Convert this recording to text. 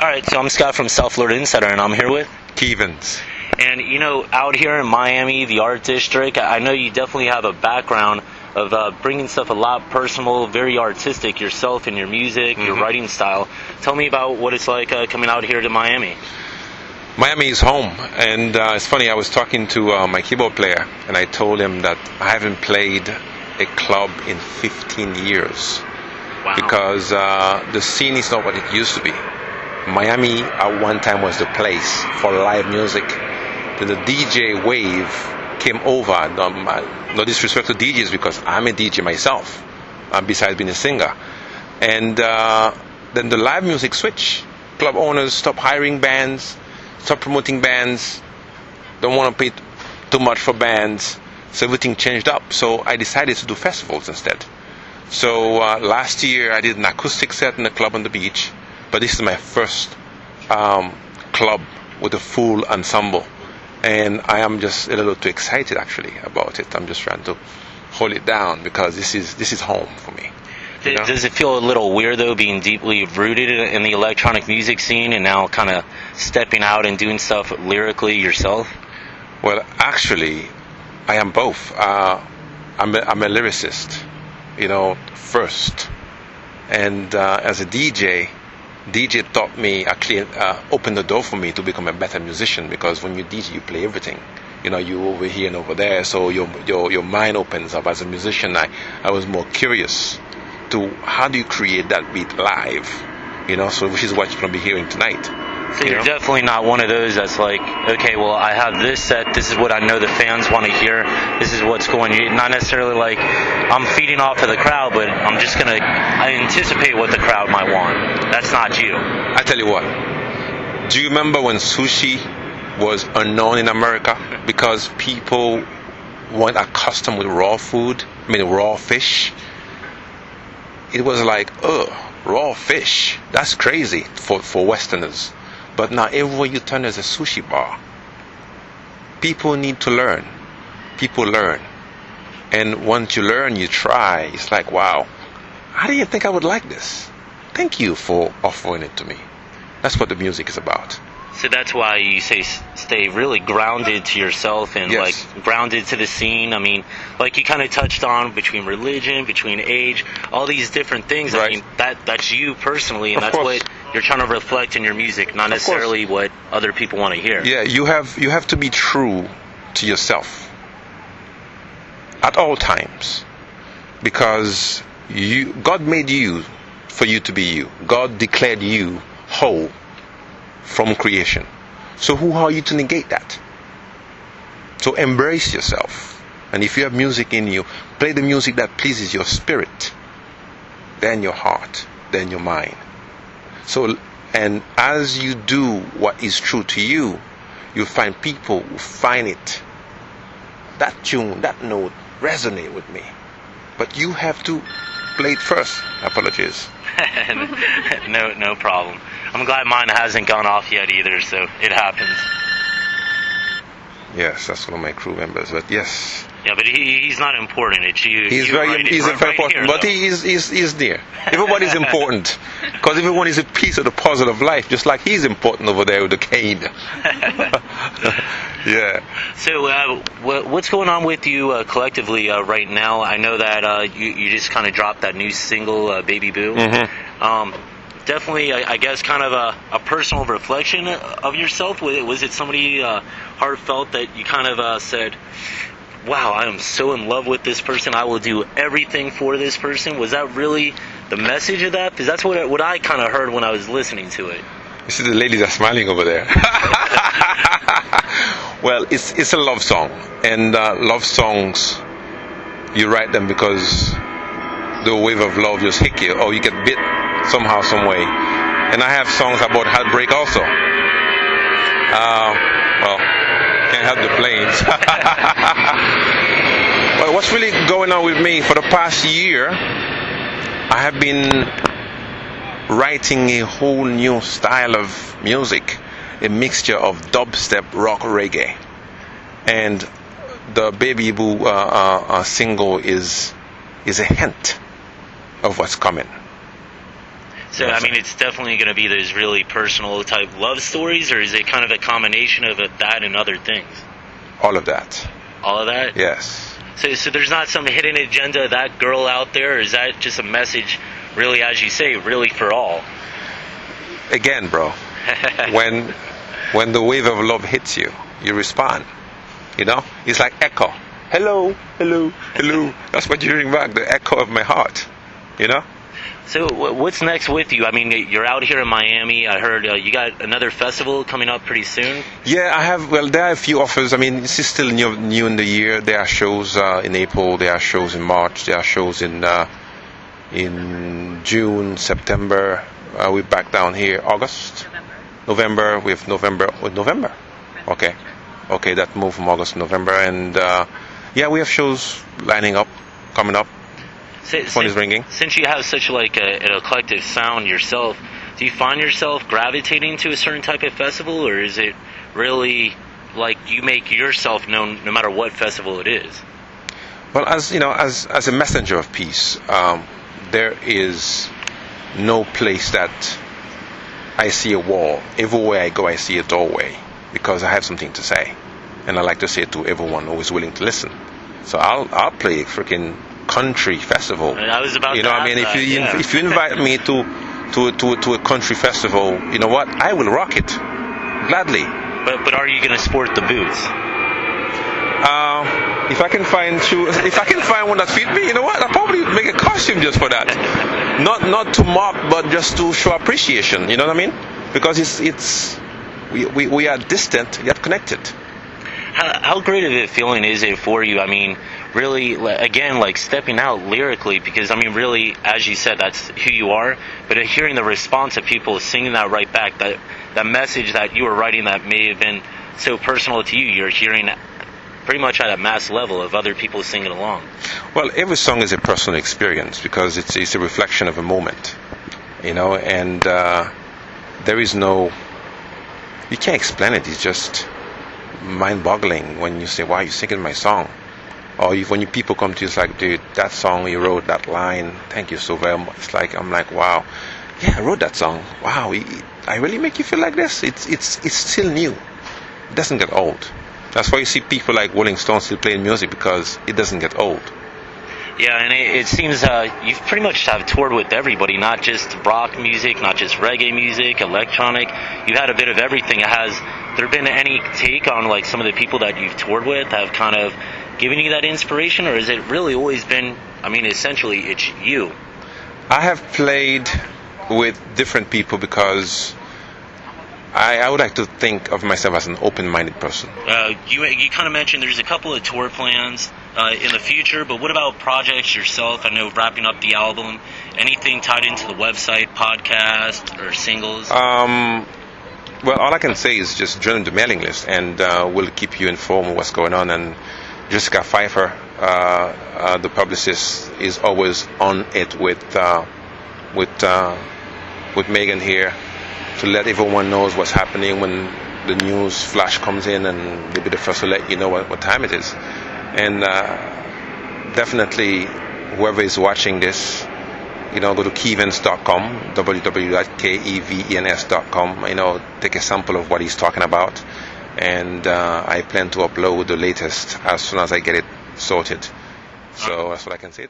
All right, so I'm Scott from South Florida Insider, and I'm here with Kēvens. And out here in Miami, the art district, I know you definitely have a background of bringing stuff a lot personal, very artistic yourself and your music, your writing style. Tell me about what it's like coming out here to Miami. Miami is home, and it's funny, I was talking to my keyboard player, and I told him that I haven't played a club in 15 years. Wow. Because the scene is not what it used to be. Miami at one time was the place for live music. Then the DJ wave came over. No disrespect to DJs, because I'm a DJ myself, besides being a singer. And then the live music switched. Club owners stopped hiring bands, stopped promoting bands, don't want to pay too much for bands. So everything changed up. So I decided to do festivals instead. So last year I did an acoustic set in a club on the beach. But this is my first club with a full ensemble, and I am just a little too excited actually about it. I'm just trying to hold it down because this is home for me. Does it feel a little weird though, being deeply rooted in the electronic music scene and now kind of stepping out and doing stuff lyrically yourself? Well, actually, I am both. I'm a lyricist, first, and as a DJ taught me, actually opened the door for me to become a better musician, because when you DJ, you play everything. You over here and over there, so your mind opens up. As a musician, I was more curious to how do you create that beat live, so which is what you're going to be hearing tonight. So you're definitely not one of those that's like, okay, well, I have this set, this is what I know the fans want to hear, this is what's going on. Not necessarily like I'm feeding off of the crowd, but I anticipate what the crowd might want. That's not you. I tell you what, do you remember when sushi was unknown in America because people weren't accustomed with raw food, raw fish? It was like, raw fish, that's crazy for Westerners. But now everywhere you turn there's a sushi bar. People need to learn. People learn. And once you learn, you try. It's like, wow, I didn't think I would like this. Thank you for offering it to me. That's what the music is about. So that's why you say stay really grounded to yourself and Yes. like grounded to the scene. Like you kind of touched on between religion, between age, all these different things. Right. That's you personally, and Of that's course. what you're trying to reflect in your music, not necessarily what other people want to hear. Yeah, you have to be true to yourself at all times, because God made you for you to be you. God declared you whole from creation. So who are you to negate that? So embrace yourself. And if you have music in you, play the music that pleases your spirit, then your heart, then your mind. So, and as you do what is true to you, you'll find people who find it, that tune, that note, resonate with me. But you have to play it first. Apologies. No problem. I'm glad mine hasn't gone off yet either, so it happens. Yes, that's one of my crew members. But yes. Yeah, but he's not important. It's you. He's you very right important, here, but though. he's there. Everybody's important, because everyone is a piece of the puzzle of life, just like he's important over there with the cane. Yeah. So, what's going on with you collectively right now? I know that you just kind of dropped that new single, Baby Boo. Definitely, I guess, kind of a personal reflection of yourself. Was it somebody heartfelt that you kind of said, wow, I am so in love with this person, I will do everything for this person? Was that really the message of that? Because that's what I kind of heard when I was listening to it. You see the ladies are smiling over there. Well, it's a love song, and love songs, you write them because the wave of love just hit you, or you get bit somehow, some way. And I have songs about heartbreak also. Well, can't help the planes. Well, what's really going on with me for the past year, I have been writing a whole new style of music, a mixture of dubstep, rock, reggae. And the Baby Boo single is a hint of what's coming. So, I mean, it's definitely going to be those really personal type love stories, or is it kind of a combination of that and other things? All of that. All of that? Yes. So there's not some hidden agenda of that girl out there, or is that just a message, really, as you say, really for all? Again, bro, when the wave of love hits you, you respond. You know? It's like echo. Hello, hello, hello. That's what you're hearing back, the echo of my heart. You know? So what's next with you? I mean, you're out here in Miami. I heard you got another festival coming up pretty soon. Yeah, I have. Well, there are a few offers. I mean, this is still new in the year. There are shows in April. There are shows in March. There are shows in June, September. We're back down here. August, November. We have November. Okay, that move from August to November, and yeah, we have shows lining up, coming up. Phone is ringing. Since you have such like an eclectic sound yourself, do you find yourself gravitating to a certain type of festival, or is it really like you make yourself known no matter what festival it is? Well, as you know, as a messenger of peace, there is no place that I see a wall. Everywhere I go, I see a doorway, because I have something to say, and I like to say it to everyone who is willing to listen. So I'll play a freaking country festival. I was about you know, I mean, if you invite me to a country festival, you know what? I will rock it gladly. But are you going to sport the boots? If I can find shoes, if I can find one that fit me, you know what? I'll probably make a costume just for that. Not to mock, but just to show appreciation. You know what I mean? Because we are distant yet connected. How great of a feeling is it for you? I mean, really, again, like stepping out lyrically, because I mean, really, as you said, that's who you are. But hearing the response of people singing that right back, that message that you were writing that may have been so personal to you, you're hearing pretty much at a mass level of other people singing along. Well, every song is a personal experience, because it's a reflection of a moment, you know, and there is no, you can't explain it. It's just mind-boggling when you say, "Wow, you're singing my song." Or when people come to you, it's like, "Dude, that song you wrote, that line, thank you so very much." It's like, I'm like, "Wow, yeah, I wrote that song. Wow, I really make you feel like this." It's still new. It doesn't get old. That's why you see people like Rolling Stones still playing music, because it doesn't get old. Yeah, and it seems you pretty much have toured with everybody, not just rock music, not just reggae music, electronic. You've had a bit of everything. Has there been any take on like some of the people that you've toured with have kind of given you that inspiration, or has it really always been, I mean, essentially it's you? I have played with different people because I would like to think of myself as an open-minded person. You kind of mentioned there's a couple of tour plans in the future, but what about projects yourself? I know wrapping up the album, anything tied into the website, podcast, or singles? Well, all I can say is just join the mailing list, and we'll keep you informed of what's going on. And Jessica Pfeiffer, the publicist, is always on it with Megan here, to let everyone knows what's happening when the news flash comes in, and they'll be the first to let you know what time it is. And definitely, whoever is watching this, you know, go to Kēvens.com, www.kevens.com. You know, take a sample of what he's talking about, and I plan to upload the latest as soon as I get it sorted. So that's what I can say to you.